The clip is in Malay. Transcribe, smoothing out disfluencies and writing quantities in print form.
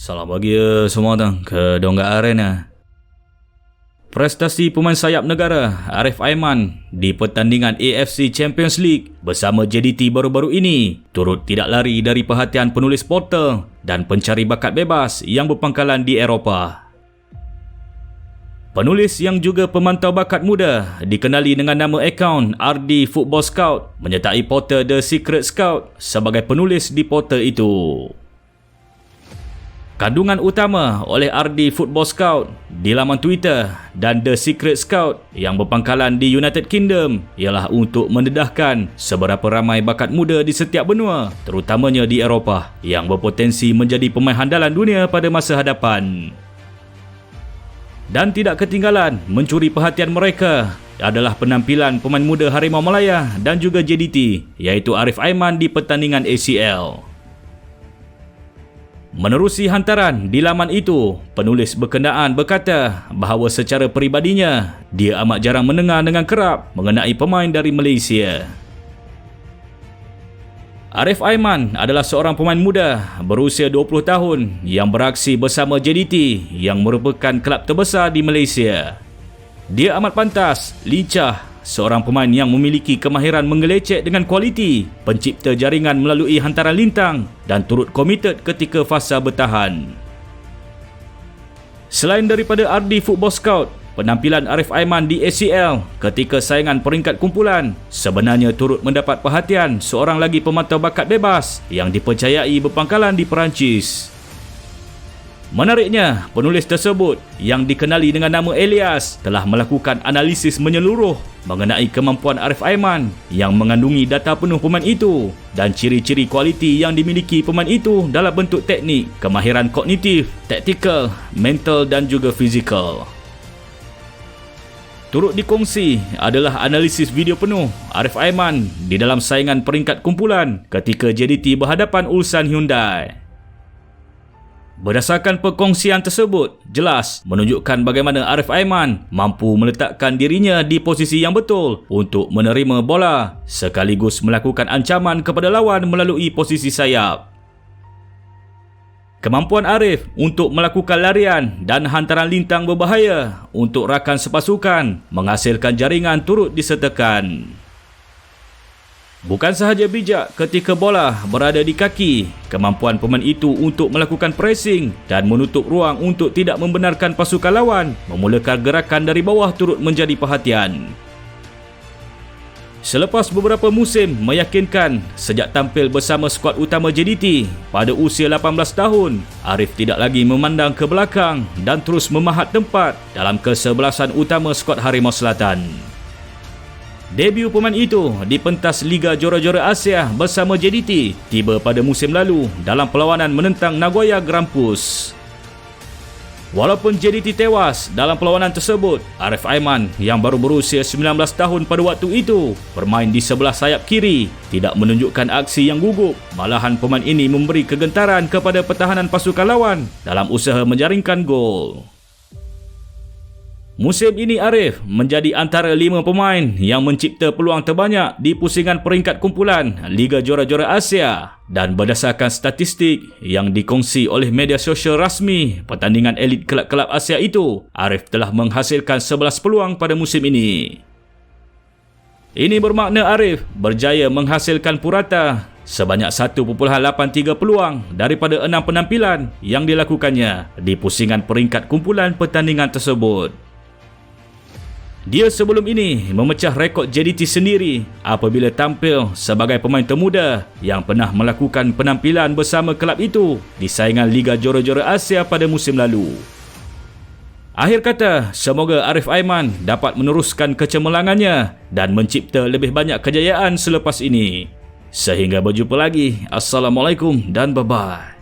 Selamat pagi semua tang ke Dongga Arena. Prestasi pemain sayap negara Arif Aiman di pertandingan AFC Champions League bersama JDT baru-baru ini turut tidak lari dari perhatian penulis portal dan pencari bakat bebas yang berpangkalan di Eropah. Penulis yang juga pemantau bakat muda dikenali dengan nama akaun RD Football Scout menyertai portal The Secret Scout sebagai penulis di portal itu. Kandungan utama oleh RD Football Scout di laman Twitter dan The Secret Scout yang berpangkalan di United Kingdom ialah untuk mendedahkan seberapa ramai bakat muda di setiap benua, terutamanya di Eropah, yang berpotensi menjadi pemain handalan dunia pada masa hadapan. Dan tidak ketinggalan mencuri perhatian mereka adalah penampilan pemain muda Harimau Malaya dan juga JDT, iaitu Arif Aiman di pertandingan ACL. Menerusi hantaran di laman itu, penulis berkenaan berkata bahawa secara peribadinya, dia amat jarang mendengar dengan kerap mengenai pemain dari Malaysia. Arif Aiman adalah seorang pemain muda berusia 20 tahun yang beraksi bersama JDT yang merupakan kelab terbesar di Malaysia. Dia amat pantas, lincah, seorang pemain yang memiliki kemahiran menggelecek dengan kualiti, pencipta jaringan melalui hantaran lintang dan turut komited ketika fasa bertahan. Selain daripada RD Football Scout, penampilan Arif Aiman di ACL ketika saingan peringkat kumpulan sebenarnya turut mendapat perhatian seorang lagi pemantau bakat bebas yang dipercayai berpangkalan di Perancis. Menariknya, penulis tersebut yang dikenali dengan nama Elias telah melakukan analisis menyeluruh mengenai kemampuan Arif Aiman yang mengandungi data penuh pemain itu dan ciri-ciri kualiti yang dimiliki pemain itu dalam bentuk teknik, kemahiran kognitif, taktikal, mental dan juga fizikal. Turut dikongsi adalah analisis video penuh Arif Aiman di dalam saingan peringkat kumpulan ketika JDT berhadapan Ulsan Hyundai. Berdasarkan perkongsian tersebut, jelas menunjukkan bagaimana Arif Aiman mampu meletakkan dirinya di posisi yang betul untuk menerima bola sekaligus melakukan ancaman kepada lawan melalui posisi sayap. Kemampuan Arif untuk melakukan larian dan hantaran lintang berbahaya untuk rakan sepasukan menghasilkan jaringan turut disertakan. Bukan sahaja bijak ketika bola berada di kaki, kemampuan pemain itu untuk melakukan pressing dan menutup ruang untuk tidak membenarkan pasukan lawan memulakan gerakan dari bawah turut menjadi perhatian. Selepas beberapa musim meyakinkan sejak tampil bersama skuad utama JDT pada usia 18 tahun, Arif tidak lagi memandang ke belakang dan terus memahat tempat dalam kesebelasan utama skuad Harimau Selatan. Debut pemain itu di pentas Liga Jora-Jora Asia bersama JDT tiba pada musim lalu dalam perlawanan menentang Nagoya Grampus. Walaupun JDT tewas dalam perlawanan tersebut, Arif Aiman yang baru berusia 19 tahun pada waktu itu bermain di sebelah sayap kiri, tidak menunjukkan aksi yang gugup, malahan pemain ini memberi kegentaran kepada pertahanan pasukan lawan dalam usaha menjaringkan gol. Musim ini Arif menjadi antara 5 pemain yang mencipta peluang terbanyak di pusingan peringkat kumpulan Liga Jora-Jora Asia, dan berdasarkan statistik yang dikongsi oleh media sosial rasmi pertandingan elit kelab-kelab Asia itu, Arif telah menghasilkan 11 peluang pada musim ini. Ini bermakna Arif berjaya menghasilkan purata sebanyak 1.83 peluang daripada 6 penampilan yang dilakukannya di pusingan peringkat kumpulan pertandingan tersebut. Dia sebelum ini memecah rekod JDT sendiri apabila tampil sebagai pemain termuda yang pernah melakukan penampilan bersama kelab itu di saingan Liga Jora-Jora Asia pada musim lalu. Akhir kata, semoga Arif Aiman dapat meneruskan kecemerlangannya dan mencipta lebih banyak kejayaan selepas ini. Sehingga berjumpa lagi. Assalamualaikum dan bye-bye.